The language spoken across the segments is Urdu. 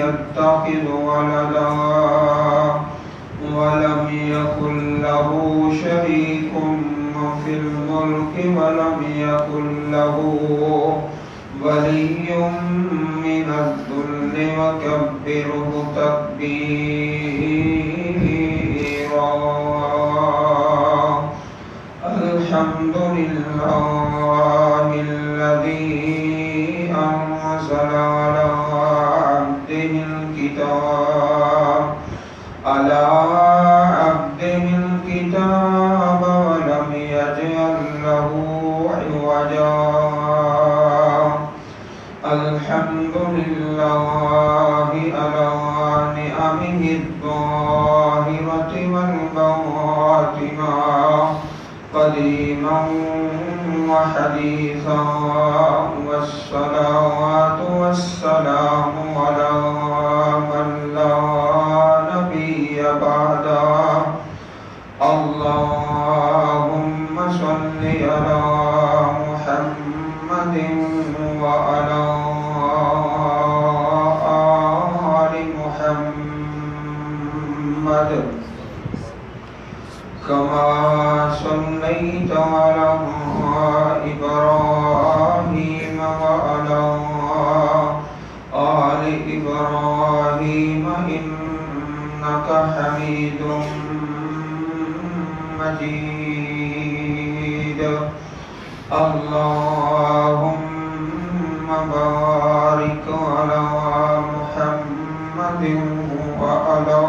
يتخذ ولدا ولم يكن له شريك في الملك ولم يكن له ولي من الذل وكبره تكبيرا. الحمد لله الذي أنزل على عبده الكتاب ولم يجعل له عوجا. الحمد لله على نعمه الظاهرة والباطنة قديما وحديثا، والصلاة والسلام على من لا نبي بعده. اللهم صل على محمد وعلى آل محمد كما صليت على إبراهيم وعلى آل إبراهيم إنك حميد مجيد. اللهم بارك على محمد وعلى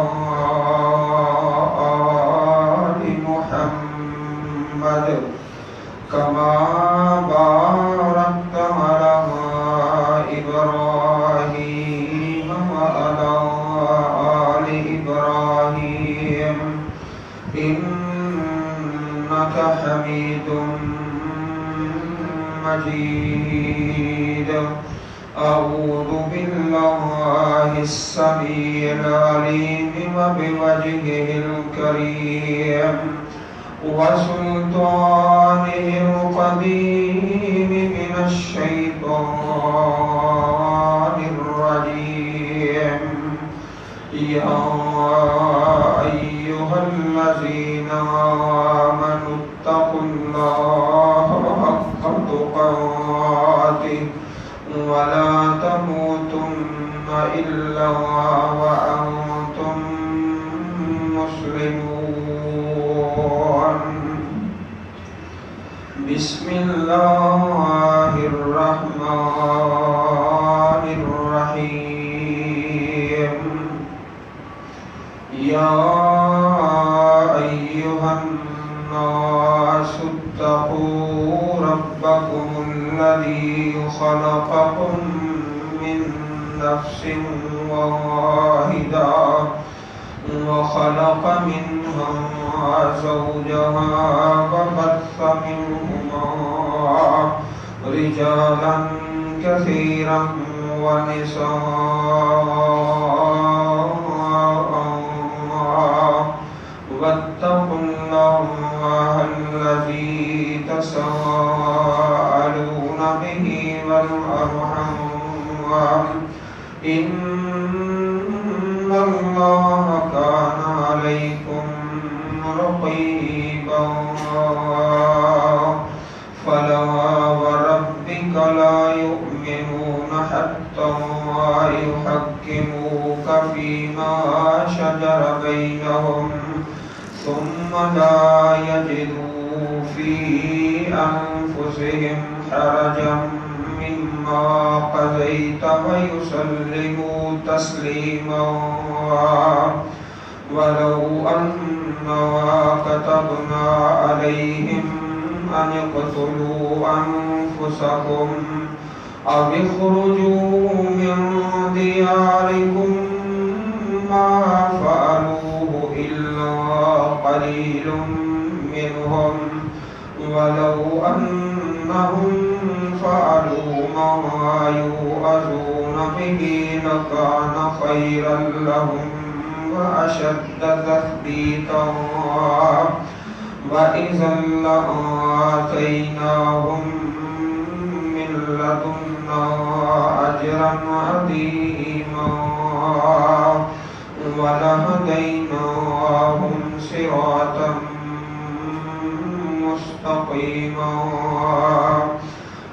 آل محمد كما باركت على إبراهيم وعلى آل إبراهيم إنك حميد مجيد. أعوذ بالله السميع العليم وبوجهه الكريم وسلطانه القديم من الشيطان الرجيم. يا أيها الذين آمنوا اتقوا الله حق تقاته ولا تموتن إلا وأنتم مسلمون. بسم الله الرحمن الرحيم. يا أيها الناس اتقوا ربكم الذي خلقكم من نفس واحدة وخلق منها زوجها وبث منهما رجالا كثيرا ونساء. واتقوا الله الذي تساءلون به والأرحام إن الله كان عليكم رقيبا. فلا وربك لا يؤمنون حتى يحكموك فيما شجر بينهم ثم لا يجدوا في أنفسهم حرجا مما قضيت ويسلموا تسليما. ولو أننا كتبنا عليهم أن اقتلوا أنفسكم أو اخرجوا من دياركم ما فعلوه إلا قليل منهم ولو أنهم فعلوا ما يوعظون به لكان خيرا لهم وأشد تثبيتا وإذا لآتيناهم من لدنا أجرا عظيما. ولهديناهم صراطا مستقيما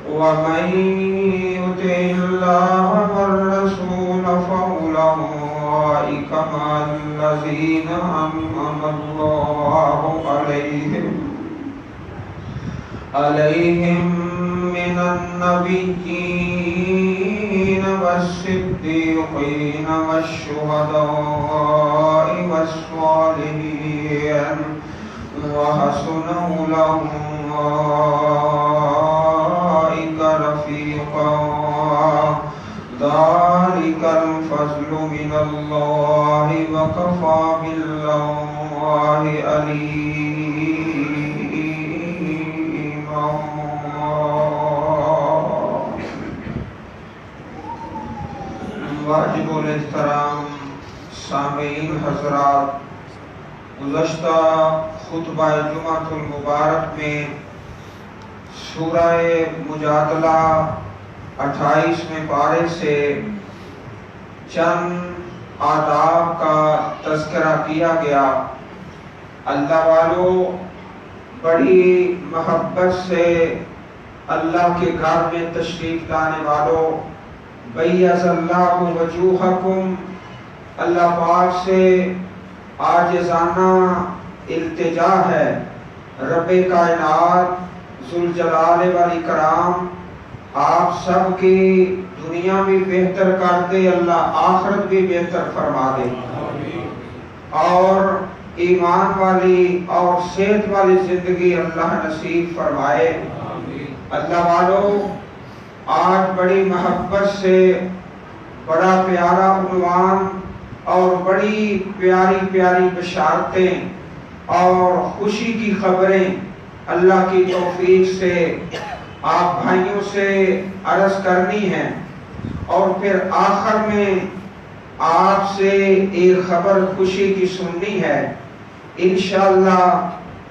ومن يطع الله والرسول فأولئك مع الذين أنعم الله عليهم من النبيين والصديقين والشهداء والصالحين وحسن أولئك رفيقا ذلك الفضل من الله وكفى بالله عليما. واجب الاحترام سامعین حضرات، گزشتہ خطبہ جمعۃ المبارک میں سورہ مجادلہ 28ویں پارے سے چند آداب کا تذکرہ کیا گیا۔ اللہ والوں، بڑی محبت سے اللہ کے گھر میں تشریف لانے والوں، بیض اللہ وجوہکم، اللہ پاک سے عاجزانہ التجا ہے، رب کائنات ذوالجلال والاکرام آپ سب کی دنیا بھی بہتر کر دے، اللہ آخرت بھی بہتر فرما دے، اور ایمان والی اور صحت والی زندگی اللہ نصیب فرمائے۔ اللہ والوں، آج بڑی محبت سے بڑا پیارا عنوان اور بڑی پیاری پیاری بشارتیں اور خوشی کی خبریں اللہ کی توفیق سے آپ بھائیوں سے عرض کرنی ہے، اور پھر آخر میں آپ سے ایک خبر خوشی کی سننی ہے۔ انشاءاللہ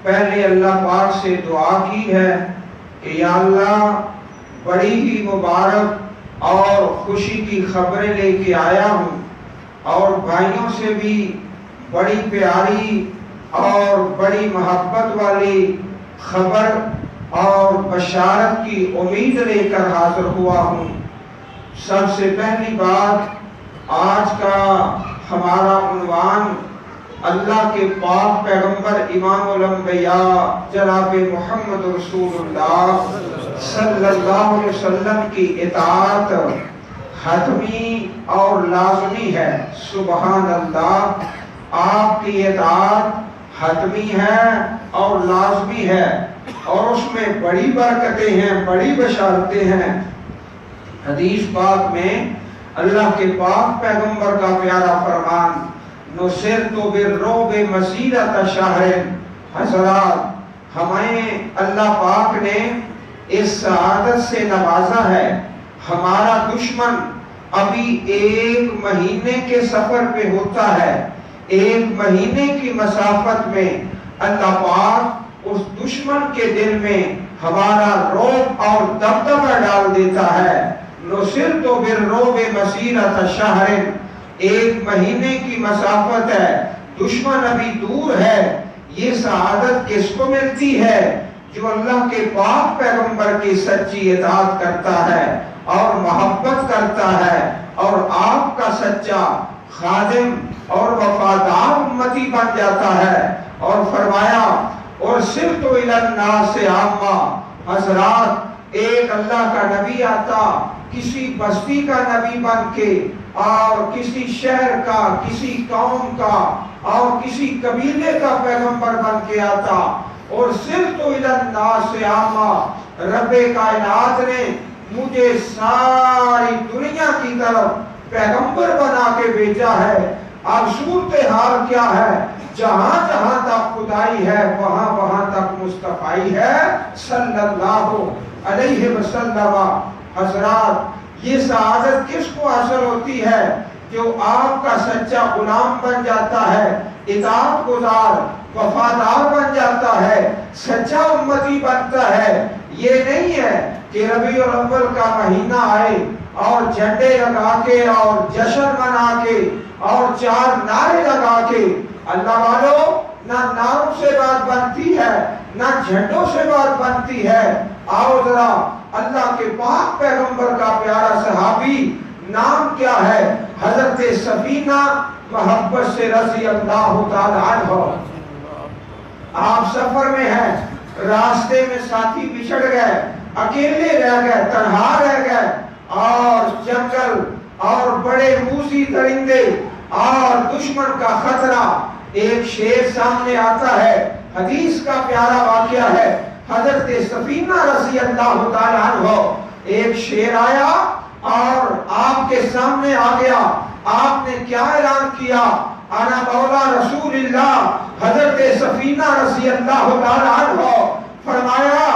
پہلے اللہ پاک سے دعا کی ہے کہ یا اللہ بڑی ہی مبارک اور خوشی کی خبریں لے کے آیا ہوں، اور بھائیوں سے بھی بڑی پیاری اور بڑی محبت والی خبر اور بشارت کی امید لے کر حاضر ہوا ہوں۔ سب سے پہلی بات، آج کا ہمارا عنوان اللہ کے پاک پیغمبر امام الانبیاء جناب محمد رسول اللہ صلی اللہ علیہ وسلم کی اطاعت حتمی اور لازمی ہے۔ سبحان اللہ، آپ کی اطاعت حتمی ہے اور لازمی ہے، اور اس میں بڑی برکتیں ہیں، بڑی بشارتیں ہیں۔ حدیث پاک میں اللہ کے پاک پیغمبر کا پیارا فرمان، نصرت بالرعب مسیرۃ شہر۔ حضرات، ہمیں اللہ پاک نے اس سعادت سے نوازا ہے، ہمارا دشمن ابھی 1 مہینے کے سفر پہ ہوتا ہے، 1 مہینے کی مسافت میں اللہ پاک اس دشمن کے دل میں ہمارا رعب اور دبدبہ ڈال دیتا ہے۔ نصرت بالرعب مسیرۃ شہر، 1 مہینے کی مسافت ہے، دشمن ابھی دور ہے۔ یہ سعادت کس کو ملتی ہے؟ جو اللہ کے پاک پیغمبر کی سچی اطاعت کرتا ہے اور محبت کرتا ہے، اور آپ کا سچا خادم اور وفادار امتی بن جاتا ہے۔ اور فرمایا، اور صرف تو الی الناس عامہ۔ حضرات، ایک اللہ کا نبی آتا کسی بستی کا نبی بن کے، اور کسی شہر کا، کسی قوم کا اور کسی قبیلے کا پیغمبر بن کے آتا، اور صرف تو الی الناس عامہ، رب کائنات نے مجھے ساری دنیا کی طرف پیغمبر بنا کے بھیجا ہے۔ اب صورتحال کیا ہے؟ جہاں جہاں تک خدائی ہے وہاں وہاں تک مصطفی ہے صلی اللہ علیہ وسلم۔ حضرات، یہ سعادت کس کو حاصل ہوتی ہے؟ جو آپ کا سچا غلام بن جاتا ہے، اطاعت گزار وفادار بن جاتا ہے، سچا امتی بنتا ہے۔ یہ نہیں ہے کہ ربیع الاول کا مہینہ آئے اور جھنڈے لگا کے اور جشن منا کے اور چار نعرے لگا کے، اللہ والو نہ نعروں سے بات بنتی ہے نہ جھنڈوں سے بات بنتی ہے۔ آؤ ذرا اللہ کے پاک پیغمبر کا پیارا صحابی نام کیا ہے؟ حضرت سفینہ محبت سے رضی اللہ تعالی عنہ۔ آپ سفر میں ہیں، راستے میں ساتھی بچھڑ گئے، اکیلے رہ گئے، تنہا رہ گئے، اور جنگل اور بڑے موذی درندے اور دشمن کا خطرہ، ایک شیر سامنے آتا ہے۔ حدیث کا پیارا واقعہ ہے، حضرت سفینہ رضی اللہ تعالی عنہ، ایک شیر آیا اور آپ کے سامنے آ گیا۔ آپ نے کیا اعلان کیا؟ انا مولا رسول اللہ۔ حضرت سفینہ رضی اللہ تعالی عنہ فرمایا،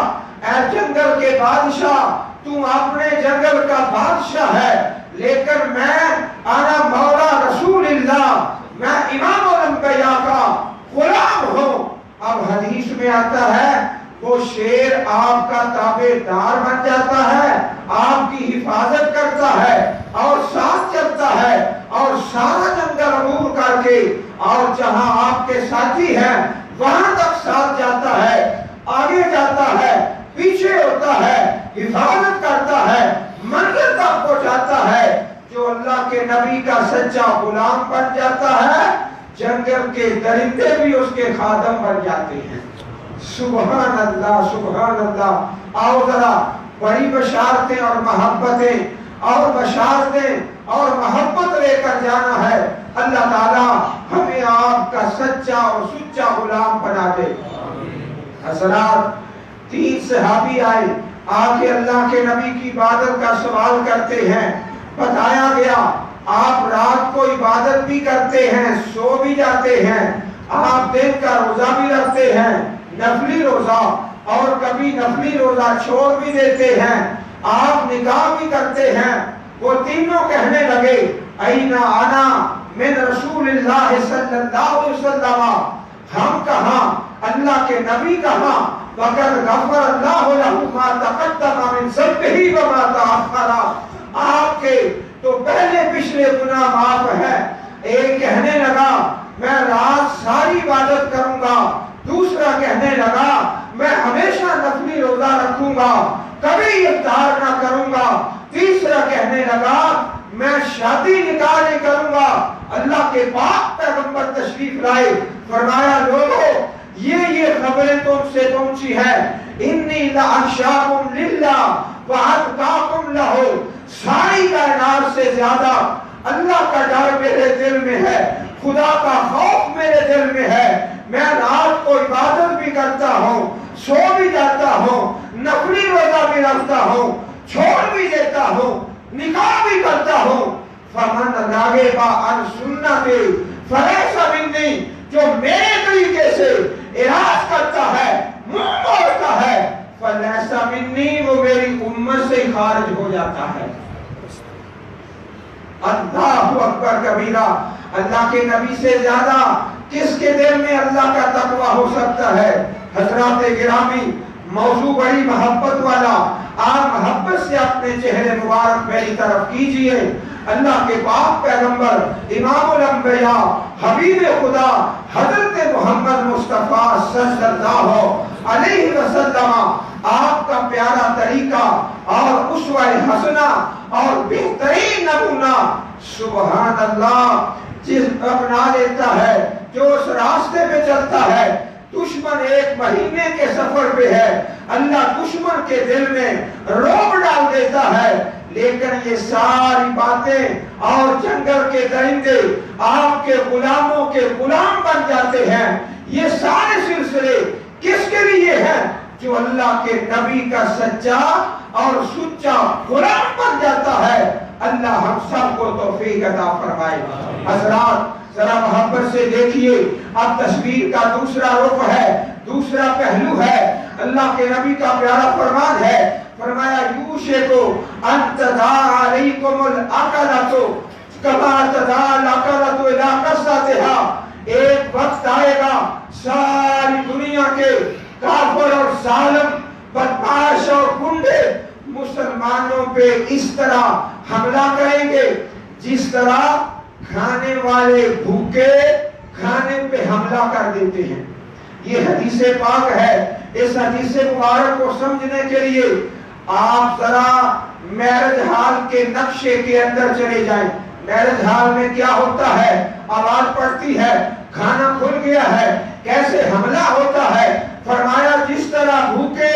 اے جنگل کے بادشاہ، تو اپنے جنگل کا بادشاہ ہے، لیکن میں انا مولا رسول اللہ، میں امام الانبیاء کا غلام ہوں۔ اب حدیث میں آتا ہے وہ شیر آپ کا تابعدار بن جاتا ہے، آپ کی حفاظت کرتا ہے اور ساتھ چلتا ہے اور سارا جنگل عبور کر کے اور جہاں آپ کے ساتھی ہیں وہاں تک ساتھ جاتا ہے، آگے جاتا ہے، پیچھے ہوتا ہے، حفاظت کرتا ہے، منزل تک پہنچاتا ہے۔ جو اللہ کے نبی کا سچا غلام بن جاتا ہے، جنگل کے درندے بھی اس کے خادم بن جاتے ہیں۔ سبحان اللہ، سبحان اللہ۔ آؤ ذرا بڑی بشارتیں اور محبتیں اور بشارتیں اور محبت لے کر جانا ہے۔ اللہ تعالیٰ ہمیں آپ کا سچا اور سچا غلام بنا دے۔ حضرات، 3 صحابی آئے، آگے اللہ کے نبی کی عبادت کا سوال کرتے ہیں۔ بتایا گیا آپ رات کو عبادت بھی کرتے ہیں، سو بھی جاتے ہیں، آپ دن کا روزہ بھی رکھتے ہیں، نفلی روزہ، اور کبھی نفلی روزہ چھوڑ بھی دیتے ہیں، آپ نکاح بھی کرتے ہیں۔ وہ تینوں کہنے لگے، اینا انا من رسول اللہ صلی اللہ علیہ وسلم، ہم کہاں، اللہ کے نبی کہاں، وقد غفر اللہ لہ ما تقدم من ذنبہ وما تأخر، آپ کے تو پہلے پچھلے گناہ معاف ہے۔ ایک کہنے لگا میں رات ساری عبادت کروں گا، دوسرا کہنے لگا میں ہمیشہ نفلی روزہ رکھوں گا، کبھی افطار نہ کروں گا، تیسرا کہنے لگا میں شادی نکاح نہیں کروں گا۔ اللہ کے پاک پیغمبر تشریف لائے، فرمایا لوگو یہ خبریں تم سے پہنچی ہے، انی لأخشاکم للہ وأتقاکم لہ، ساری کائنات سے زیادہ اللہ کا ڈر میرے دل میں ہے، خدا کا خوف میرے دل میں ہے۔ میں رات کو عبادت بھی کرتا ہوں، سو بھی جاتا ہوں، نفلی روزہ بھی رکھتا ہوں، چھوڑ بھی دیتا ہوں، نکاح بھی کرتا ہوں۔ فمن راغب عن سنتی فلیس منی، جو میرے طریقے سے اعراض کرتا ہے، منہ موڑتا ہے، فلیس منی، وہ میری امت سے خارج ہو جاتا ہے۔ اللہ اکبر کبیرہ، اللہ کے نبی سے زیادہ کس کے دل میں اللہ کا تقوی ہو سکتا ہے؟ حضرات گرامی، موضوع بڑی محبت والا، آپ محبت سے اپنے چہرے مبارک میری طرف کیجئے۔ اللہ کے پاک پیغمبر امام الانبیاء حبیب خدا حضرت محمد مصطفیٰ صلی اللہ علیہ وسلم، آپ کا پیارا طریقہ اور اسوہ حسنہ اور بہترین نمونہ، سبحان اللہ، جس اپنا لیتا ہے، جو اس راستے پہ چلتا ہے، دشمن 1 مہینے کے سفر پہ ہے، اللہ دشمن کے دل میں رعب ڈال دیتا ہے، لیکن یہ ساری باتیں اور جنگل کے درندے آپ کے غلاموں کے غلام بن جاتے ہیں۔ یہ سارے سلسلے کس کے لیے ہیں؟ جو اللہ کے نبی کا سچا اور سچا غلام بن جاتا ہے۔ اللہ ہم سب کو توفیق عطا فرمائے۔ حضرات ذرا محبت سے دیکھیے، اب تصویر کا دوسرا رخ ہے، دوسرا پہلو ہے۔ اللہ کے نبی کا پیارا فرمان ہے، فرمایا یوشکو ان تداعی علیکم العقلۃ کما تداعی العقلۃ الی قصتها، ایک وقت آئے گا ساری دنیا کے کافر اور ظالم، بدمعاش اور گنڈے مسلمانوں پہ اس طرح حملہ کریں گے جس طرح کھانے والے بھوکے کھانے پہ حملہ کر دیتے ہیں. یہ حدیث پاک ہے. اس حدیث مبارک کو سمجھنے کے لیے آپ ذرا میرج ہال کے نقشے کے اندر چلے جائیں. میرج ہال میں کیا ہوتا ہے؟ آواز پڑتی ہے، کھانا کھل گیا ہے، کیسے حملہ ہوتا ہے. فرمایا جس طرح بھوکے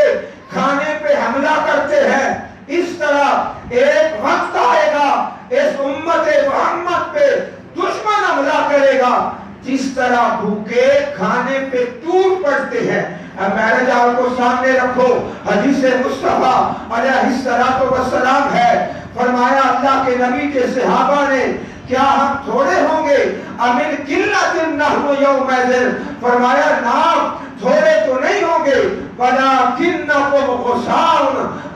کھانے پہ حملہ کرتے ہیں اس طرح ایک وقت آئے گا اس امت محمد پہ دشمن حملہ کرے گا جس طرح بھوکے کھانے پہ ٹوٹ پڑتے ہیں. اب میرج ہال کو سامنے رکھو. حدیث مصطفیٰ علیہ السلام ہے. فرمایا اللہ کے نبی کے صحابہ نے کیا ہم تھوڑے ہوں گے؟ امن قلت نحن یومئذ. فرمایا نام تھوڑے تو نہیں ہوں گے، ولکنکم غثاء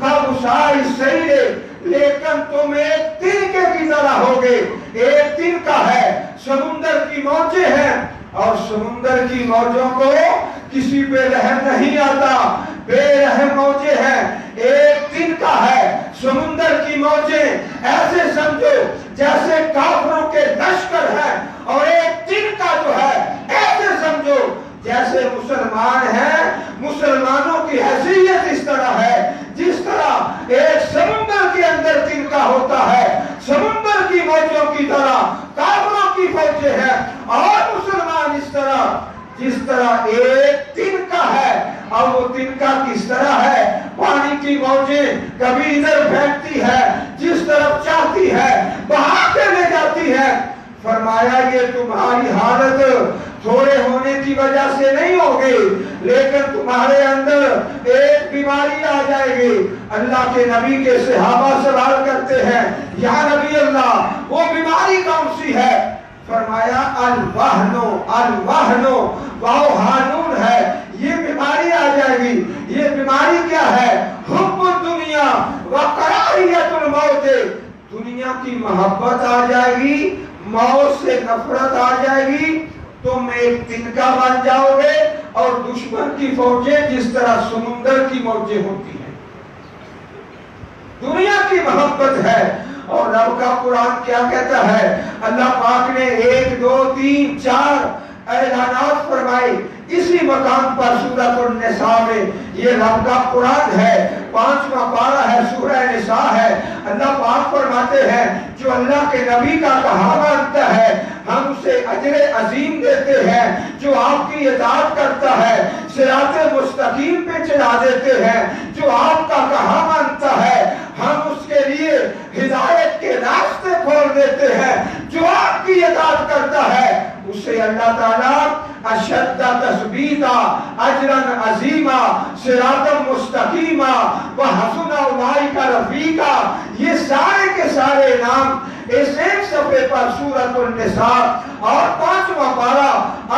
کغثاء السیل. لیکن تم ایک تنکے کی طرح ہوگے. ایک تنکا ہے، سمندر کی موجیں ہیں اور سمندر کی موجوں کو کسی پہ رحم نہیں آتا، بے رحم موجیں ہیں. ایک تنکا ہے سمندر کی موجیں، ایسے سمجھو جیسے کافروں کے لشکر ہیں، اور ایک تنکا جو ہے ایسے سمجھو جیسے مسلمان ہیں. مسلمانوں کی حیثیت اس طرح ہے جس طرح ایک سمندر کے اندر تنکا ہوتا ہے، سمندر کی موجوں کی طرح کافروں کی فوجیں ہیں، اور مسلمان اس طرح جس طرح ایک تنکا ہے. اور وہ تنکا کس طرح ہے؟ پانی کی موجیں کبھی ادھر پھینکتی ہے، جس طرف چاہتی ہے بہا کے لے جاتی ہے. فرمایا یہ تمہاری حالت تھوڑے ہونے کی وجہ سے نہیں ہوگی، لیکن تمہارے اندر ایک بیماری آ جائے گی. اللہ کے نبی کے صحابہ سوال کرتے ہیں یا نبی اللہ وہ بیماری کون سی ہے؟ فرمایا الوہنو واو ہانون ہے. یہ بیماری آ جائے گی. یہ بیماری کیا ہے؟ حب الدنیا وکراہیت الموت. دنیا کی محبت آ جائے گی، موت سے نفرت آ جائے گی. تم ایک تنکا بن جاؤ گے اور دشمن کی فوجیں جس طرح سمندر کی موجیں ہوتی ہیں. دنیا کی محبت ہے. اور رب کا قرآن کیا کہتا ہے؟ اللہ پاک نے 1 2 3 4 اعلانات فرمائے اسی مقام پر سورۃ النساء میں. یہ رب کا قرآن ہے، 5واں پارہ ہے، سورہ نساء ہے. اللہ پاک فرماتے ہیں جو اللہ کے نبی کا کہا مانتا ہے ہم اسے اجر عظیم دیتے ہیں. جو آپ کی اطاعت کرتا ہے صراط مستقیم پہ چلا دیتے ہیں. جو آپ کا کہا مانتا ہے ہم اس کے لیے ہدایت کے راستے کھول دیتے ہیں. جو آپ کی اطاعت کرتا ہے اسے اللہ تعالیٰ اشد تثبیتا اجرا عظیما صراطا مستقیما وحسن اولئک رفیقا. یہ سارے کے سارے نام اس ایک صفحے پر سورۃ النساء اور 5واں پارہ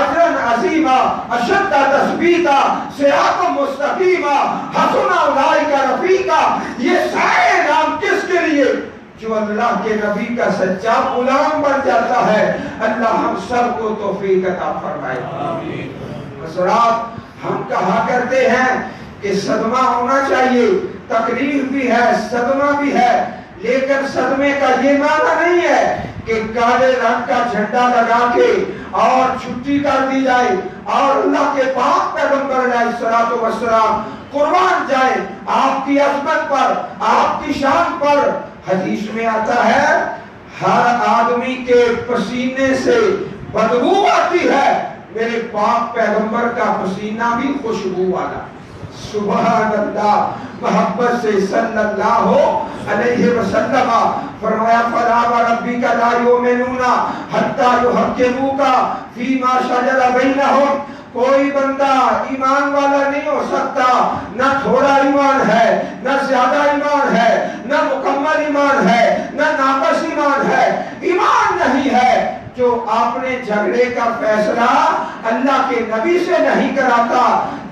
اجرا عظیما اشد تثبیتا صراطا مستقیما حسن اولئک رفیقا. یہ سارے نام کس کے لیے؟ جو اللہ کے نبی کا سچا غلام بن جاتا ہے. اللہ ہم سب کو توفیق عطا فرمائے. آمین. حضرات ہم کہا کرتے ہیں کہ صدمہ ہونا چاہیے. تکلیف بھی ہے، صدمہ بھی ہے، لیکن صدمے کا یہ معنی نہیں ہے کہ کالے رنگ کا جھنڈا لگا کے اور چھٹی کر دی جائے اور اللہ کے پاک پیغمبر علیہ الصلوۃ والسلام قربان جائے آپ کی عظمت پر، آپ کی شان پر. حدیث میں آتا ہے ہر آدمی کے پسینے سے بدبو آتی ہے، میرے پاک پیغمبر کا پسینہ بھی خوشبو والا. سبحان اللہ. محبت سے صلی اللہ علیہ وسلم فرمایا فلا وربک لا یؤمنون حتی یحکموک فیما شجر بینہم. کوئی بندہ ایمان والا نہیں ہو سکتا، نہ تھوڑا ایمان ہے، نہ زیادہ ایمان ہے، نہ مکمل ایمان ہے، نہ ناقص ایمان ہے. ایمان نہیں ہے جو اپنے جھگڑے کا فیصلہ اللہ کے نبی سے نہیں کراتا.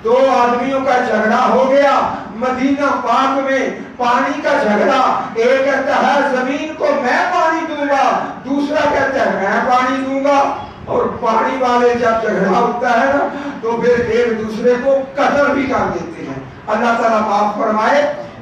2 آدمیوں کا جھگڑا ہو گیا مدینہ پاک میں، پانی کا جھگڑا. ایک کہتا ہے زمین کو میں پانی دوں گا، دوسرا کہتا ہے میں پانی دوں گا. اور پانی والے جب جھگڑا ہوتا ہے نا تو پھر ایک دوسرے کو قتل بھی کر دیتے ہیں. اللہ تعالیٰ معاف فرمائے.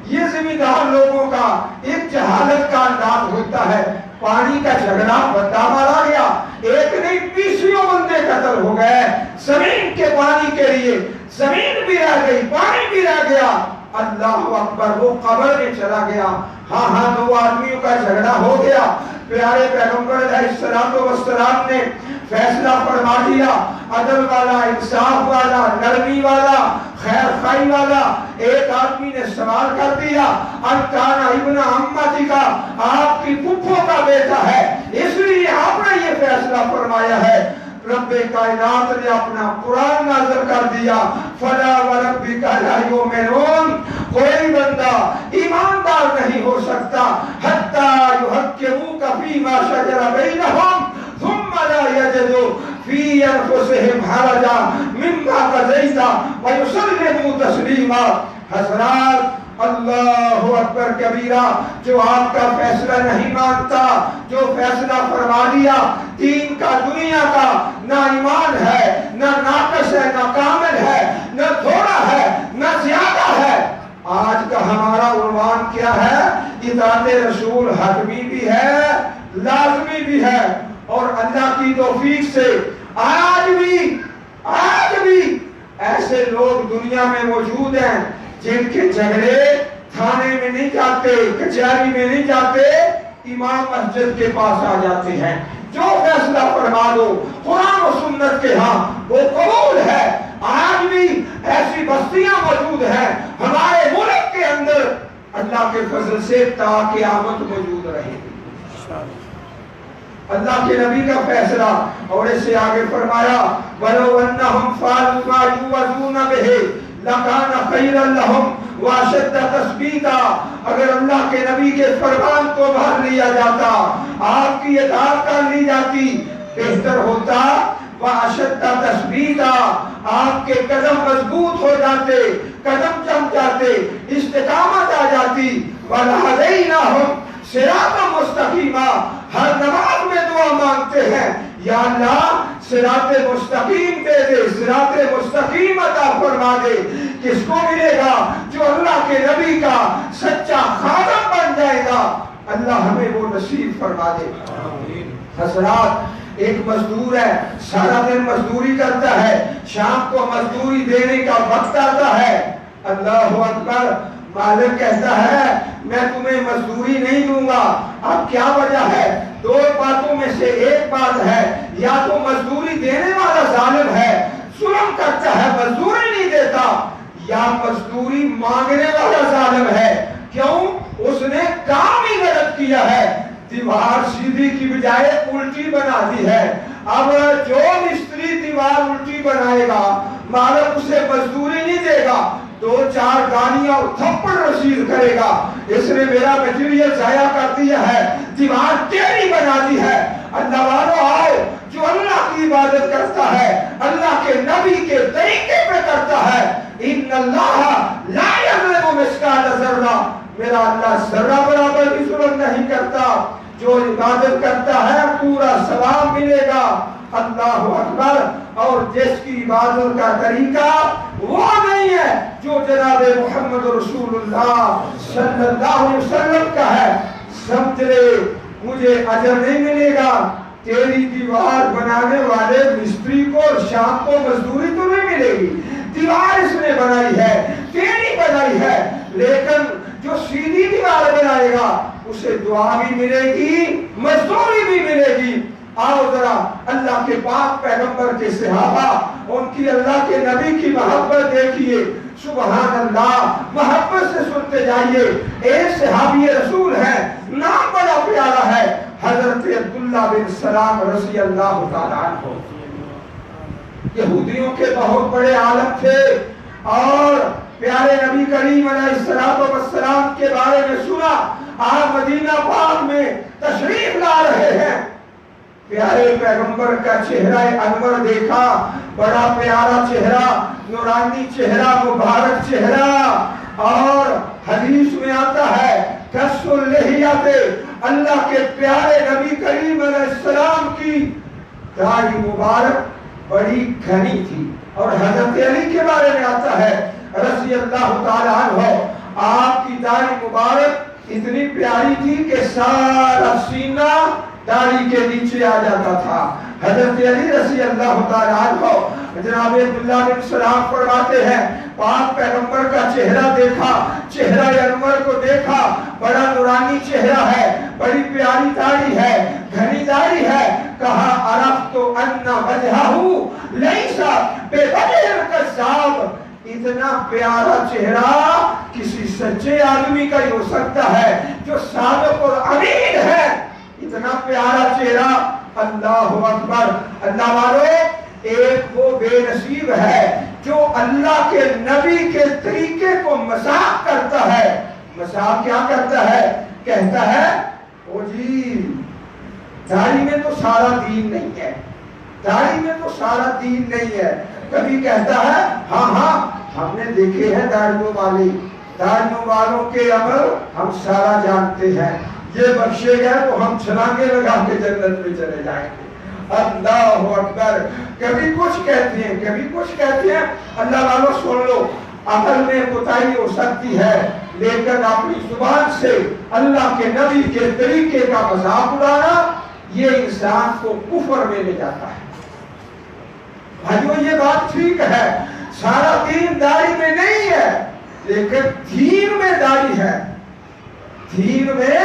یہ زمیندار لوگوں کا ایک جہالت کا انداز ہوتا ہے. پانی کا جھگڑا، بندہ مارا گیا، ایک نہیں 20 بندے قتل ہو گئے زمین کے پانی کے لیے. زمین بھی رہ گئی، پانی بھی رہ گیا. اللہ اکبر، وہ قبر میں چلا گیا. ہاں 2 آدمیوں کا جھگڑا ہو گیا. پیارے پیغمبر علیہ السلام نے فیصلہ فرما دیا، عدل والا، انصاف والا، نرمی والا، خیر خواہی والا. ایک آدمی نے سوال کر دیا، انکانا ابن عمتی کا، آپ کی پھپھو کا بیٹا ہے، اس لیے آپ نے یہ فیصلہ فرمایا ہے. رب کائنات نے اپنا قرآن نازل کر دیا، فلا وربک لا یؤمنون، کوئی بندہ ایماندار نہیں ہو سکتا حتی یحکموک فیما شجر بینہم ثم لا یجدوا فی انفسہم حرجا مما قضیت ویسلموا تسلیما. حضرات، اللہ اکبر کبیرہ، جو آپ کا فیصلہ نہیں مانتا، جو فیصلہ فرما دیا، دین کا دنیا کا نہ ایمان ہے، نہ ناقص ہے، نہ کامل ہے، نہ تھوڑا ہے، نہ زیادہ ہے. آج کا ہمارا عنوان کیا ہے؟ اطاعت رسول حتمی بھی ہے، لازمی بھی ہے. اور اللہ کی توفیق سے آج بھی ایسے لوگ دنیا میں موجود ہیں جن کے جھگڑے تھانے میں نہیں جاتے، کچہری میں نہیں جاتے، امام مسجد کے پاس آ جاتے ہیں. جو فیصلہ فرما دو قرآن و سنت کے ہاں وہ قبول ہے. آج بھی ایسی بستیاں موجود ہیں ہمارے ملک کے اندر، اللہ کے فضل سے تا قیامت موجود رہے گی. اللہ کے نبی کا فیصلہ. اور اس سے آگے فرمایا، وَلَوْ أَنَّهُمْ فَعَلُوا مَا يُوعَظُونَ بِهِ لَكَانَ خَيْرًا لَهُمْ وَأَشَدَّ تَثْبِيتًا. اگر اللہ کے نبی کے فرمان کو بھر لیا جاتا، آپ کی اطاعت کر لی جاتی، بہتر ہوتا. وَأَشَدَّ تَثْبِيتًا، آپ کے قدم مضبوط ہو جاتے، قدم جم جاتے، استقامت آ جاتی. وَلَهَدَيْنَاهُمْ صراطً مستقیما. ہر نماز میں دعا مانگتے ہیں، یا اللہ صراط مستقیم دے دے، صراط مستقیم عطا فرما دے. کس کو ملے گا؟ جو اللہ کے نبی کا سچا خادم بن جائے گا. اللہ ہمیں وہ نصیب فرما دے. حضرات، ایک مزدور ہے، سارا دن مزدوری کرتا ہے، شام کو مزدوری دینے کا وقت آتا ہے. اللہ اکبر، مالک کہتا ہے میں تمہیں مزدوری نہیں دوں گا. اب کیا وجہ ہے؟ 2 باتوں میں سے ایک بات ہے، یا تو مزدوری دینے والا ظالم ہے، ظلم کرتا ہے، مزدوری نہیں دیتا، یا مزدوری مانگنے والا ظالم ہے. کیوں؟ اس نے کام ہی غلط کیا ہے. دیوار سیدھی کی بجائے الٹی بنا دی ہے. اب جو مستری دیوار الٹی بنائے گا، مالک اسے مزدوری نہیں دے گا، 2-4 گالیاں اور تھپڑ رسید کرے گا. اس نے میرا مٹیریل ضائع کر دیا ہے، دیوار ٹیڑھی بنا دی ہے. اللہ والو آؤ، جو اللہ کی عبادت کرتا ہے، اللہ کے نبی کے طریقے پہ کرتا ہے، ان اللہ لا یظلم مثقال ذرہ، میرا اللہ ذرہ برابر بھی ظلم نہیں کرتا. جو عبادت کرتا ہے پورا ثواب ملے گا. اللہ اکبر. اور جس کی عبادت کا طریقہ وہ نہیں ہے جو جناب محمد رسول اللہ صلی اللہ علیہ وسلم کا ہے، سمجھ لے مجھے اجر نہیں ملے گا. تیری دیوار بنانے والے مستری کو شام کو مزدوری تو نہیں ملے گی، دیوار اس نے بنائی ہے، تیری بنائی ہے. لیکن جو سیدھی دیوار بنائے گا اسے دعا بھی ملے گی، مزدوری بھی ملے گی. آؤ ذرا اللہ کے پاک پیغمبر کے صحابہ، ان کی اللہ کے نبی کی محبت دیکھیے. سبحان اللہ، محبت سے سنتے جائیے. ایک صحابی رسول ہے، نام بڑا پیارا ہے، حضرت عبداللہ بن سلام رضی اللہ تعالیٰ عنہ. یہودیوں کے بہت بڑے عالم تھے اور پیارے نبی کریم علیہ السلام کے بارے میں سنا. آپ مدینہ پاک میں تشریف لا رہے ہیں. پیارے پیغمبر کا چہرہ انور دیکھا، بڑا پیارا چہرہ، نورانی چہرہ، مبارک چہرہ. اور حدیث میں آتا ہے کس اللحیت، اللہ کے پیارے نبی کریم علیہ السلام کی داڑھی مبارک بڑی گھنی تھی. اور حضرت علی کے بارے میں آتا ہے رضی اللہ تعالیٰ عنہ، آپ کی داڑھی اتنی پیاری تھی کہ سارا سینہ داڑھی کے نیچے آ جاتا تھا. حضرت علی رضی اللہ تعالیٰ عنہ جناب عبداللہ بن سلام فرماتے ہیں پاک پیغمبر کا چہرہ دیکھا, چہرہ انور کو دیکھا, بڑا نورانی چہرہ ہے, بڑی پیاری داڑھی ہے, گھنی داڑھی ہے. کہا عرفت ان وجہہ لیس بوجہ کذاب, اتنا پیارا چہرہ کسی سچے آدمی کا ہی ہو سکتا ہے جو صادق اور امین ہے. اتنا پیارا چہرہ. اللہ اکبر. اللہ والو, ایک وہ بے نصیب ہے جو اللہ کے نبی کے طریقے کو مذاق کرتا ہے. مذاق کیا کرتا ہے؟ کہتا ہے او جی داڑھی میں تو سارا دین نہیں ہے, داڑھی میں تو سارا دین نہیں ہے. کبھی کہتا ہے ہاں ہاں ہم نے دیکھے ہیں داڑھیوں والے, داڑھیوں والوں کے عمل ہم سارا جانتے ہیں, یہ بخشے گئے تو ہم چھلانگے لگا کے جنت میں چلے جائیں گے. اللہ اکبر. کبھی کچھ کہتے ہیں, کبھی کچھ کہتے ہیں. اللہ والوں سن لو, عمل میں کوتاہی ہو سکتی ہے لیکن اپنی زبان سے اللہ کے نبی کے طریقے کا مذاق اڑانا یہ انسان کو کفر میں لے جاتا ہے. بھائیو یہ بات ٹھیک ہے, سارا دین داڑھی میں نہیں ہے لیکن دین میں داڑھی ہے. دین میں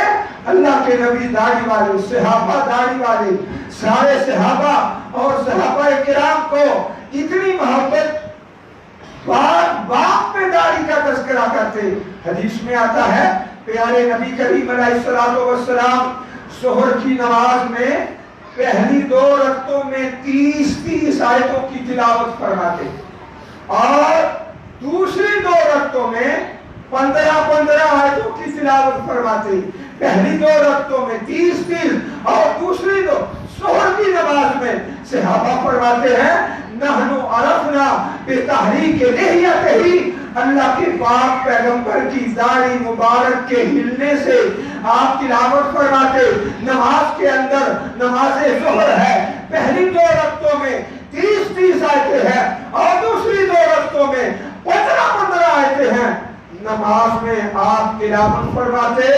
اللہ کے نبی داڑھی والے, صحابہ داڑھی والے, سارے صحابہ اور صحابہ کرام کو اتنی محبت, باپ میں داڑھی کا تذکرہ کرتے. حدیث میں آتا ہے پیارے نبی کریم علیہ الصلوۃ والسلام ظہر کی نماز میں پہلی 2 رکعتوں میں 30 آیتوں کی تلاوت فرماتے اور دوسری 2 رکعتوں میں 15 آیتوں کی تلاوت فرماتے. پہلی 2 رکعتوں میں 30 اور دوسری 2 ظہر کی نماز میں صحابہ فرماتے ہیں نحن عرفنا بتحریک لحیتہ, اللہ کے پاک پیغمبر کی داڑھی مبارک کے ہلنے سے آپ تلاوت فرماتے. نماز کے اندر نماز ظہر ہے, پہلی 2 رکعتوں میں 30 آیتیں ہیں اور دوسری 2 رکعتوں میں 15 آیتیں ہیں. نماز میں آپ تلاوت فرماتے,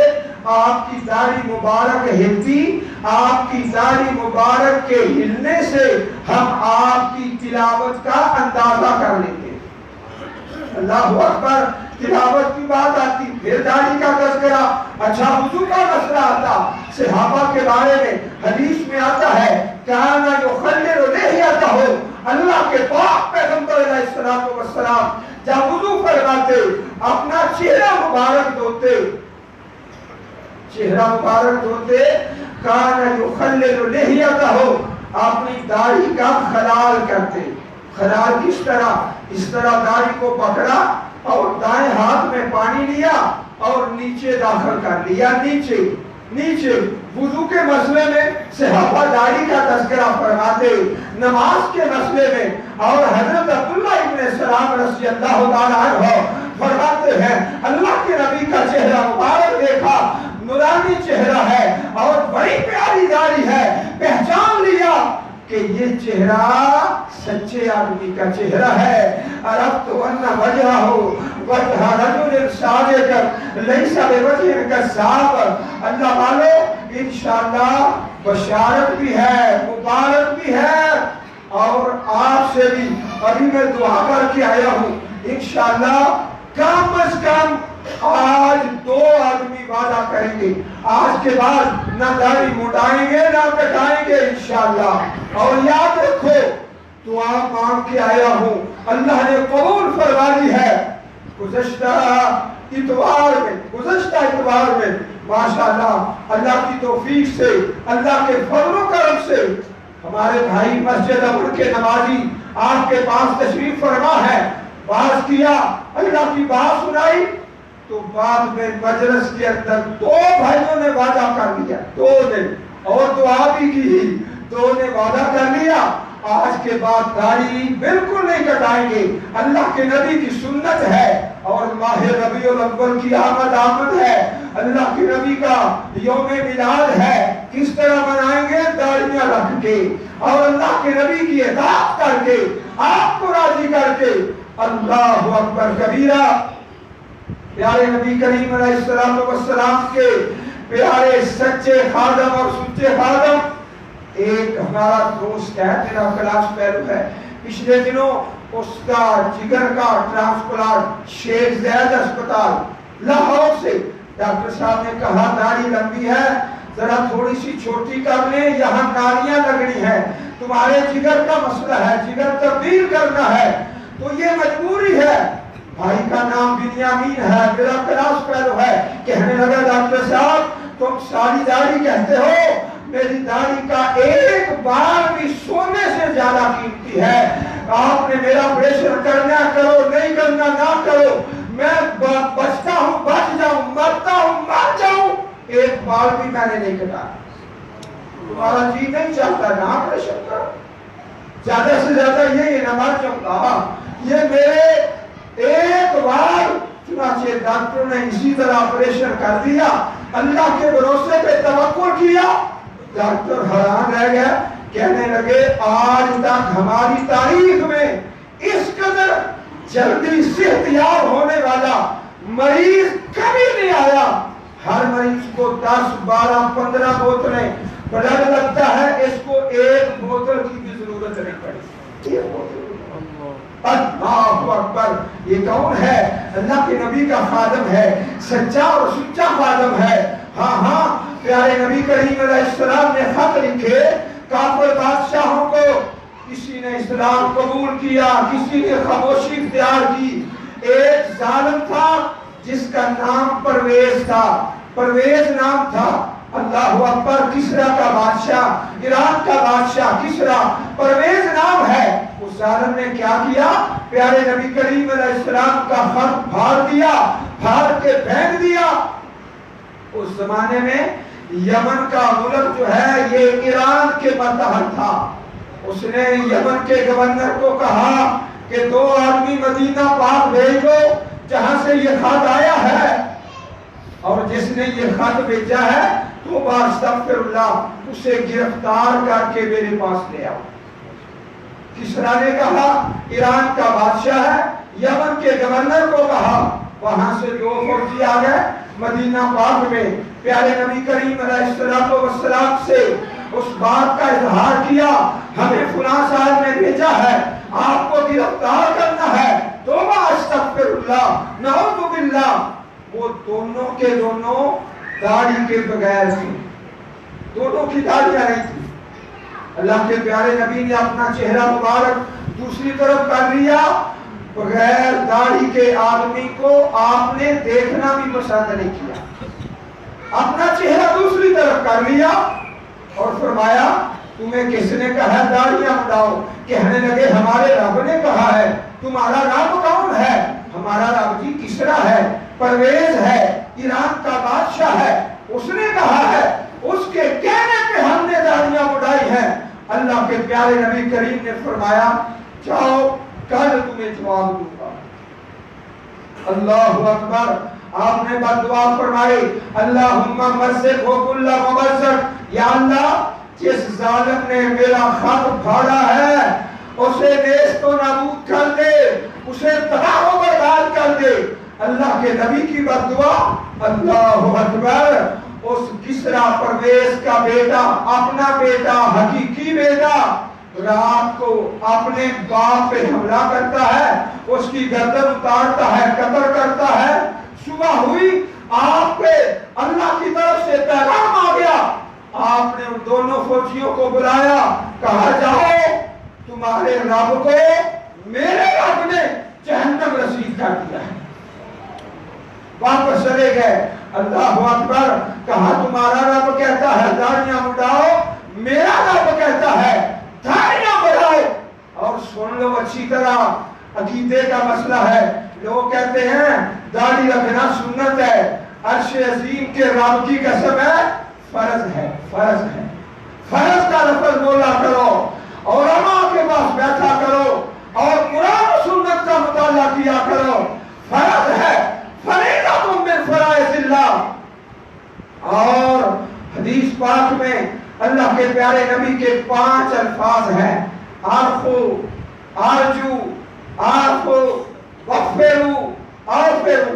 آپ کی داڑھی مبارک ہلتی, آپ کی داڑھی مبارک کے ہلنے سے ہم آپ کی تلاوت کا اندازہ کر لیتے. اللہ اکبر. تلاوت کی بات آتی, پھر داڑھی کا تذکرہ. اچھا وضو کا مسئلہ آتا. صحابہ کے بارے میں حدیث میں آتا ہے کان یخلل لحیتہ, اللہ کے پاک پیغمبر علیہ الصلوۃ والسلام جب وضو فرماتے اپنا چہرہ مبارک دھوتے, چہرہ مبارک دھوتے. کان یخلل لحیتہ, اپنی داڑھی کا خلال کرتے. خلال کس طرح؟ اس طرح داڑھی کو پکڑا اور دائیں ہاتھ میں پانی لیا اور نیچے داخل کر لیا, نیچے نیچے. وضو کے مسئلے میں صحابہ داڑھی کا تذکرہ فرماتے, نماز کے مسئلے میں اور حضرت عبداللہ ابن سلام رضی اللہ تعالیٰ عنہ فرماتے ہیں اللہ کے نبی کا چہرہ مبارک دیکھا, نورانی چہرہ ہے اور بڑی پیاری داڑھی ہے. پہچان لیا کہ یہ چہرہ سچے آدمی کا چہرہ ہے. عرفت ان وجہہ وجہ رجل صادق لیس بوجہ کذاب. اللہ والو انشاءاللہ بشارت بھی ہے, مبارک بھی ہے اور آپ سے بھی ابھی میں دعا کر کے آیا ہوں انشاءاللہ کم از کم آج 2 آدمی وعدہ کریں گے آج کے بعد نہ داڑھی مڈائیں گے نہ کٹائیں گے انشاءاللہ. اور یاد رکھو دعا مانگ کے آیا ہوں, اللہ نے قبول فرما لی ہے. گزشتہ اتوار میں ماشاءاللہ اللہ کی توفیق سے, اللہ کے فضل و کرم سے ہمارے بھائی مسجد امر کے نمازی آپ کے پاس تشریف فرما ہے. باز کیا, اللہ کی بات سنائی تو بعد میں مجلس کے اندر 2 بھائیوں نے وعدہ کر لیا, 2 نے, اور دعا بھی کی, 2 نے وعدہ کر لیا آج کے بعد داڑھی بالکل نہیں کٹائیں گے. اللہ کے نبی کی سنت ہے اور ماہ ربیع الاول کی آمد ہے. اللہ کے نبی کا یوم میلاد ہے, کس طرح منائیں گے؟ داڑھیاں رکھ کے اور اللہ کے نبی کی اطاعت کر کے, آپ کو راضی کر کے. اللہ اکبر کبیرہ. پیارے نبی کریم علیہ السلام کے پیارے سچے خادم اور سچے خادم، ایک ہمارا دوست ہے، میرا کلاس فیلو ہے، پچھلے دنوں اس کا جگر کا ٹرانسپلانٹ شیخ زید اسپتال لاہور سے ڈاکٹر صاحب نے کہا داڑھی لمبی ہے، ذرا تھوڑی سی چھوٹی کر لیں، یہاں نالیاں لگنی ہے، تمہارے جگر کا مسئلہ ہے، جگر تبدیل کرنا ہے، تو یہ مجبوری ہے۔ بھائی کا نام بنیامین ہے، میرا کلاس فیلو ہے، کہنے لگا ڈاکٹر صاحب تم ساری داڑھی کہتے ہو، میری داڑھی کا ایک بال بھی سونے سے زیادہ قیمتی ہے، آپ نے میرا آپریشن کرنا کرو، نہیں کرنا نہ کرو، میں بچتا ہوں بچ جاؤں، مرتا ہوں مر جاؤں، ایک بال بھی میں نے نہیں کٹا۔ تمہارا جی نہیں چاہتا نہ آپریشن کرو، زیادہ سے زیادہ یہ نہ مر جاؤں گا، یہ میرے ایک بال۔ چنانچہ ڈاکٹروں نے اسی طرح آپریشن کر دیا، اللہ کے بھروسے پہ توکل کیا۔ ڈاکٹر حیران رہ گیا، کہنے لگے آج تک ہماری تاریخ میں اس قدر جلدی صحتیاب ہونے والا مریض کبھی نہیں آیا۔ ہر مریض کو 10 12 15 بوتلیں بلڈ لگتا ہے، اس کو ایک بوتل کی بھی ضرورت نہیں پڑی۔ اللہ اکبر، یہ کون ہے؟ اللہ کے نبی کا خادم ہے، سچا اور سچا خادم ہے۔ ہاں ہاں، پیارے نبی کریم علیہ السلام نے خط لکھے کافر بادشاہوں کو، کسی نے اسلام قبول کیا، کسی نے خاموشی اختیار کی۔ ایک ظالم تھا جس کا نام پرویز تھا، پرویز نام تھا۔ اللہ اکبر، کسرا کا بادشاہ، ایران کا بادشاہ کسرا، پرویز نام ہے۔ اس ظالم نے کیا کیا؟ پیارے نبی کریم علیہ السلام کا خط پھاڑ دیا، پھاڑ کے پھینک دیا۔ اس زمانے میں یمن کا ملک جو ہے یہ ایران کے ماتحت تھا۔ اس نے یمن کے گورنر کو کہا کہ 2 آدمی مدینہ پاک بھیجو جہاں سے یہ خط آیا ہے، اور جس نے یہ خط بھیجا ہے تو استغفر اللہ اسے گرفتار کر کے میرے پاس لے آؤ۔ کسرا نے کہا ایران کا بادشاہ ہے، یمن کے گورنر کو کہا، وہاں سے 2 فوجی آ گئے مدینہ پاک میں، پیارے نبی کریم علیہ السلام سے اس بات کا اظہار کیا، ہمیں فلاں صاحب نے بھیجا ہے، آپ کو گرفتار کرنا ہے۔ توبہ استغفر اللہ نعوذ باللہ۔ وہ دونوں کے دونوں داڑھی کے بغیر تھے، دونوں کی داڑھیاں نہیں تھی۔ اللہ کے پیارے نبی نے اپنا چہرہ مبارک دوسری طرف کر لیا، بغیر داڑھی کے آدمی کو آپ نے دیکھنا بھی پسند نہیں کیا، اپنا چہرہ دوسری طرف کر لیا اور فرمایا تمہیں کس نے کہا داڑھیاں مڈاؤ؟ کہنے لگے ہمارے رب نے کہا ہے۔ تمہارا رب کون ہے؟ ہمارا رب جی کسرا ہے، پرویز ہے، ایران کا بادشاہ ہے، اس نے کہا ہے، اس کے کہنے پہ ہم نے داڑھیاں مڈائی ہیں۔ اللہ کے پیارے نبی کریم نے فرمایا جاؤ کل تمہیں جواب دوں گا۔ اللہ اکبر، آپ نے بد دعا فرمائی اللہم مزق و کل ممزق، یا اللہ جس ظالم نے میرا خط پھاڑا ہے اسے نیست و نابود کر دے، اسے تباہ و برباد کر دے۔ اللہ کے نبی کی بد دعا۔ اللہ اکبر، اس کسرا پرویز کا بیٹا، اپنا بیٹا، حقیقی بیٹا، رات کو اپنے باپ پہ حملہ کرتا ہے، اس کی گردن اتارتا ہے، قتل کرتا ہے۔ صبح ہوئی، آپ پہ اللہ کی طرف سے پیغام آ گیا، آپ نے ان دونوں فوجیوں کو بلایا، کہا جاؤ تمہارے رب کو میرے رب نے جہنم رسید کر دیا ہے۔ واپس چلے گئے۔ اللہ اکبر، کہا تمہارا رب کہتا ہے داڑھیاں مڈاؤ، میرا رب کہتا ہے داڑھیاں بڑھاؤ۔ اور سن لو اچھی طرح، عقیدے کا مسئلہ ہے۔ لوگ کہتے ہیں داڑھی رکھنا سنت ہے، عرش عظیم کے رب کی قسم ہے فرض ہے، فرض ہے۔ فرض کا لفظ بولا کرو، علماء کے پاس بیٹھا کرو اور قرآن و سنت کا مطالعہ کیا کرو۔ فرض ہے، فریضۃ من فرائض اللہ۔ اور حدیث پاک میں اللہ کے پیارے نبی کے 5 الفاظ ہیں، عارفو، آرجو، عارفو، وغفرو، آفرو۔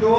2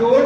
2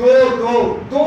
2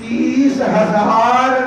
30,000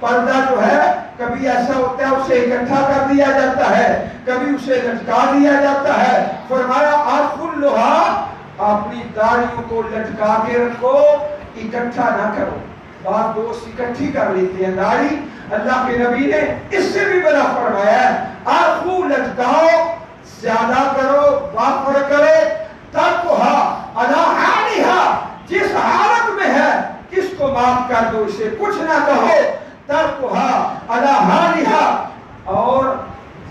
پردہ جو ہے کبھی ایسا ہوتا ہے اسے اکٹھا کر دیا جاتا ہے، کبھی اسے لٹکا دیا جاتا ہے۔ فرمایا آخلھا، اپنی داڑھیوں کو لٹکا کے رکھو، اکٹھا نہ کرو۔ بعض دوست اکٹھی کر لیتے ہیں داڑھی، اللہ کے نبی نے اس سے بھی بڑا فرمایا ہے آخو لٹکاؤ، زیادہ کرو، وافر کرے، ترکھا علی حالھا، جس حالت میں ہے اس کو معاف کر دو، اسے کچھ نہ کہو، ترکھا علی حالھا۔ اور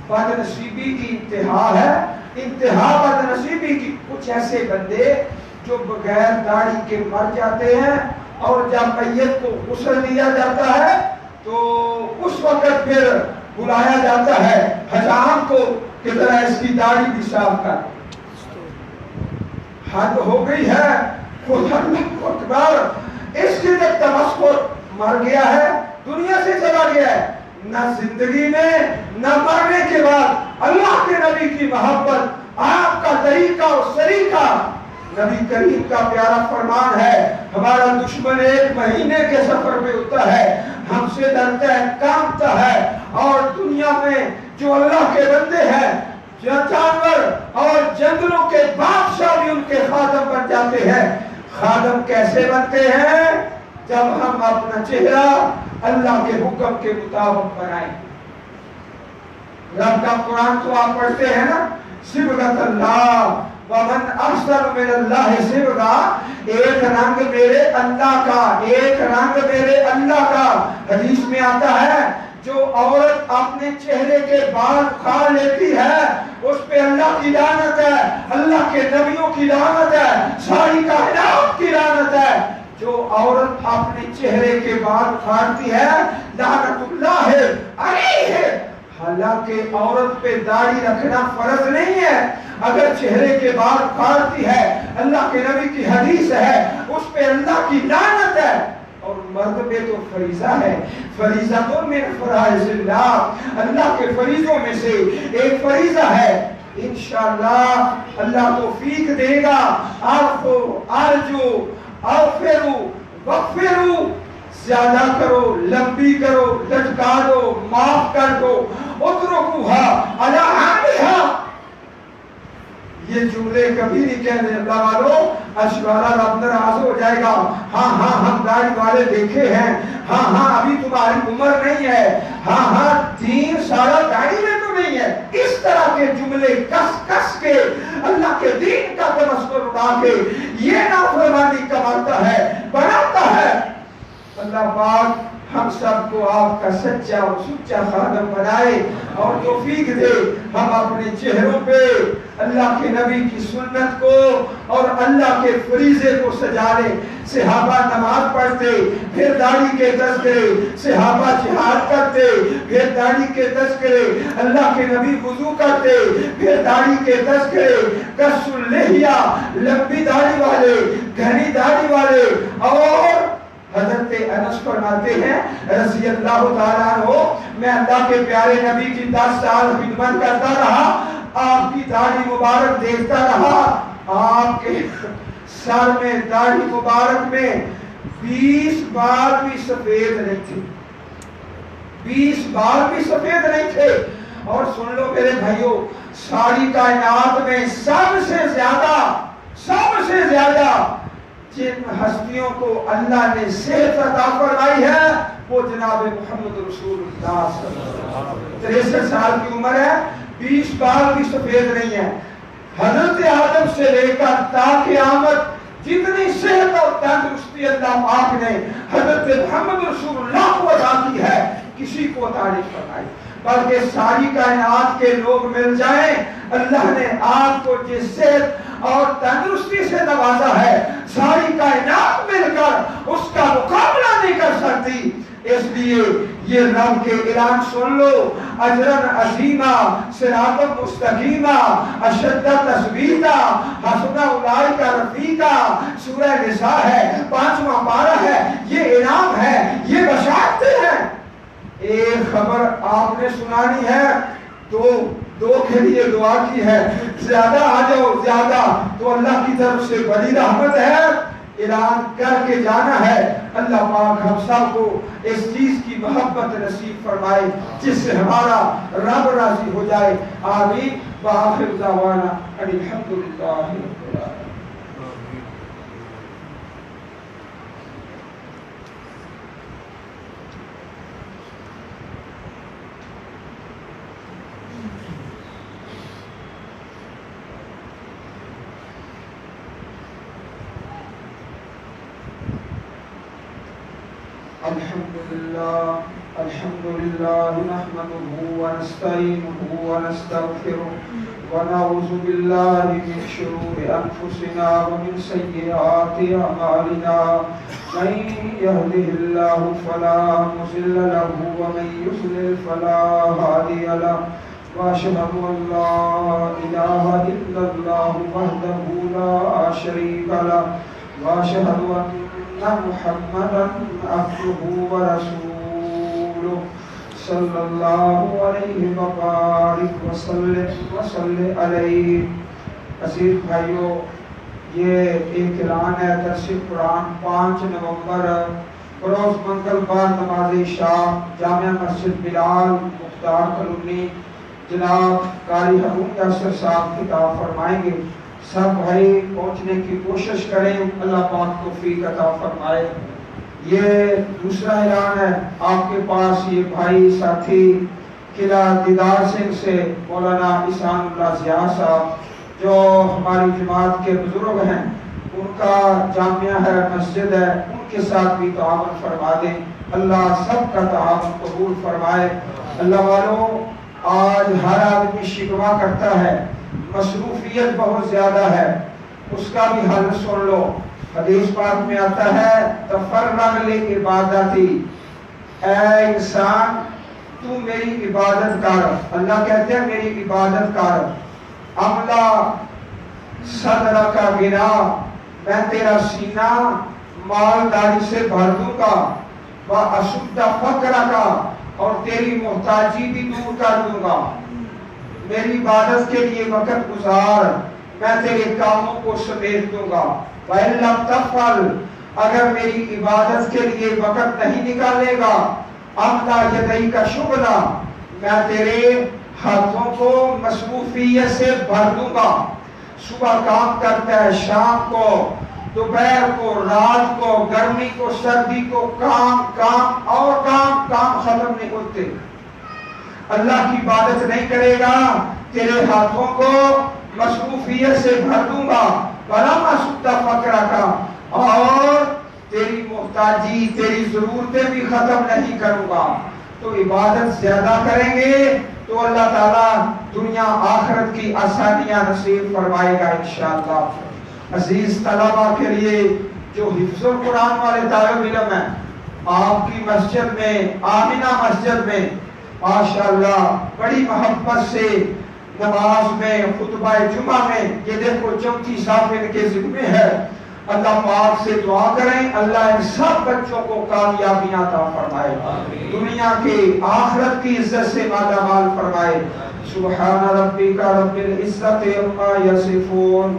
بدنصیبی کی انتہا ہے، انتہا بدنصیبی کی، کچھ ایسے بندے جو بغیر داڑھی کے مر جاتے ہیں اور جب میت کو غسل دیا جاتا ہے تو اس وقت پھر بلایا جاتا ہے حجام کو کہ ذرا اس کی داڑھی بھی صاف کر۔ حد ہو گئی ہے، خدا اللہ اکبر۔ اس کے جب تمسخر مر گیا ہے، دنیا سے چلا گیا ہے، نہ زندگی میں نہ مرنے کے بعد اللہ کے نبی کی محبت، آپ کا طریقہ اور سلیقہ، نبی کریم کا پیارا فرمان ہے ہمارا دشمن 1 مہینے کے سفر پہ ہوتا ہے، ہم سے ڈرتا ہے، کانپتا ہے، اور دنیا میں جو اللہ کے بندے ہیں، جانور اور جنگلوں کے بادشاہ بھی ان کے خادم بن جاتے ہیں۔ خادم کیسے بنتے ہیں؟ جب ہم اپنا چہرہ اللہ کے حکم کے مطابق بنائیں۔ رب کا قرآن تو آپ پڑھتے ہیں نا، صبغۃ اللہ ومن احسن من اللہ صبغہ، ایک رنگ میرے اللہ کا، ایک رنگ میرے اللہ کا۔ حدیث میں آتا ہے جو عورت اپنے چہرے کے بال اکھاڑ لیتی ہے اس پہ اللہ کی لعنت ہے، اللہ کے نبیوں کی لعنت ہے، ساری کائنات کی لعنت ہے۔ جو عورت اپنے چہرے کے بال اکھاڑتی ہے لعنت اللہ علیہ۔ حالانکہ عورت پہ داڑھی رکھنا فرض نہیں ہے، اگر چہرے کے بال اکھاڑتی ہے اللہ کے نبی کی حدیث ہے اس پہ اللہ کی لعنت ہے۔ اور مرد پہ تو فریضہ ہے، فریضہ تو من فرائض اللہ، اللہ کے فریضوں میں سے ایک فریضہ ہے۔ انشاءاللہ اللہ توفیق دے گا، عفو ارجو اغفرو وغفرو، زیادہ کرو، لمبی کرو، لٹکا دو، معاف کر دو، اترکوہا علی حالھا۔ یہ جملے کبھی نہیں کہنے اللہ والوں، اشوارا رب ناراض ہو جائے گا۔ ہاں ہاں ہم داڑھی والے دیکھے ہیں، ہاں ہاں ابھی تمہاری عمر نہیں ہے، ہاں ہاں دین سارا داڑھی میں تو نہیں ہے۔ اس طرح کے جملے کس کس کے اللہ کے دین کا تمسخر اڑا کے یہ نافرمانی کماتا ہے، بناتا ہے۔ اللہ پاک ہم سب کو آپ کا سچا اور سچا خادم بنائے اور توفیق دے ہم اپنے چہروں پہ اللہ کے نبی کی سنت کو اور اللہ کے فریضے کو سجا لیں۔ صحابہ نماز پڑھتے، پھر داڑھی کے تذکرے، صحابہ جہاد کرتے، پھر داڑھی کے تذکرے، اللہ کے نبی وضو کرتے، پھر داڑھی کے تذکرے، قص اللحیہ، لمبی داڑھی والے، گھنی داڑھی والے۔ اور حضرت انس فرماتے ہیں رضی اللہ تعالیٰ عنہ، میں اللہ کے پیارے نبی کی 10 سال خدمت کرتا رہا، آپ کی داڑھی مبارک دیکھتا رہا، آپ کے سر میں داڑھی مبارک میں 20 بال بھی سفید نہیں تھے، 20 بال بھی سفید نہیں تھے۔ اور سن لو میرے بھائیوں، ساری کائنات میں سب سے زیادہ جن ہستیوں کو اللہ نے صحت عطا فرمائی ہے وہ جناب محمد رسول اللہ صلی اللہ علیہ وسلم۔ 63 سال کی عمر ہے، 20 بال بھی سفید نہیں ہے۔ حضرت آدم سے لے کر تا قیامت جتنی صحت اور تندرستی اللہ پاک نے حضرت محمد رسول اللہ کو عطا کی ہے کسی کو عطا نہیں فرمائی، بلکہ ساری کائنات کے لوگ مل جائیں، اللہ نے آپ کو جس صحت اور تندرستی سے نوازا ہے ساری کائنات مل کر اس کا مقابلہ نہیں کر سکتی۔ اس لیے یہ رب کے اعلان سن لو، اجرن عظیما صراط مستقیما اشد تثبیتا حسن اولئک رفیقا، سورہ نساء ہے، 5واں پارہ ہے، یہ انعام ہے، یہ بشارتیں ہیں۔ ایک خبر آپ نے سنانی ہے، دو کے لیے دعا کی ہے، زیادہ آ جاؤ زیادہ تو اللہ کی طرف سے بڑی رحمت ہے، اعلان کر کے جانا ہے۔ اللہ پاک ہم سب کو اس چیز کی محبت نصیب فرمائے جس سے ہمارا رب راضی ہو جائے، آمین۔ وآخر دعوانا ان الحمدللہ رب العالمین۔ الحمد لله نحمده ونستعينه ونستغفره ونعوذ بالله من شرور أنفسنا ومن سيئات أعمالنا، من يهده الله فلا مضل له ومن يضلل فلا هادي له، وأشهد أن لا إله إلا الله وحده لا شريك له، وأشهد أن محمدا عبده ورسوله صلی اللہ علیہ وبارک وسلم علیہ۔ عزیز بھائیو، یہ ایک اعلان ہے درس قرآن 5 نومبر بروز منگل بار نماز عشاء جامعہ مسجد بلال مختار کالونی جناب قاری ہارون یاسر صاحب خطاب فرمائیں گے۔ سب بھائی پہنچنے کی کوشش کریں، اللہ پاک توفیق عطا فرمائے۔ یہ دوسرا اعلان ہے، آپ کے پاس یہ بھائی ساتھی قلعہ دیدار سنگھ سے مولانا احسان اللہ ضیاء صاحب جو ہماری جماعت کے بزرگ ہیں، ان کا جامعہ ہے، مسجد ہے، ان کے ساتھ بھی تعاون فرما دیں۔ اللہ سب کا تعاون قبول فرمائے۔ اللہ والوں، آج ہر آدمی شکوہ کرتا ہے، مصروفیت بہت زیادہ ہے، اس کا بھی حل سن لو۔ حدیث پاک میں آتا ہے تفرغ لعبادتی، اے انسان تو میری عبادت کر۔ اللہ کہتے ہیں میری عبادت کر۔ املا صدر کا گنا، میں تیرا سینہ مالداری سے بھر دوں گا، وَأَشُدَّ فَقْرَكَ، اور تیری محتاجی بھی دور کر دوں گا۔ میری عبادت کے لیے وقت گزار، میں تیرے کاموں کو سمیٹ دوں گا۔ وَإِن لَمْ تَفْعَلْ، اگر میری عبادت کے لیے وقت نہیں نکالے گا، أَمْلَأَ يَدَيْكَ شُغْلًا، میں تیرے ہاتھوں کو مصروفیت سے بھر دوں گا۔ صبح کام کرتا ہے، شام کو، دوپہر کو، رات کو، گرمی کو، سردی کو، کام اور کام ختم نہیں ہوتے۔ اللہ کی عبادت نہیں کرے گا، تیرے ہاتھوں کو مصروفیت سے بھر دوں گا، وَلَمْ أَشُدَّ فَقْرَكَ، اور تیری محتاجی، تیری ضرورتیں بھی ختم نہیں کروں گا۔ تو عبادت زیادہ کریں گے تو اللہ تعالیٰ دنیا آخرت کی آسانیاں نصیب فرمائے گا انشاءاللہ۔ عزیز طلبہ کے لیے جو حفظ القرآن والے طالب علم ہیں، آپ کی مسجد میں، آمینہ مسجد میں ماشاءاللہ بڑی محبت سے نماز میں، خطبہ جمعہ میں، یہ دیکھو چوتھی صاف ان کے ذمہ ہے۔ اللہ پاک سے دعا کریں، اللہ ان سب بچوں کو کامیابیاں عطا فرمائے، دنیا کی آخرت کی عزت سے مالا مال فرمائے۔ سبحان ربک رب العزت عما یصفون،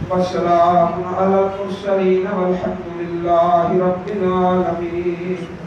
وسلام علی المرسلین والحمد للہ رب العالمین۔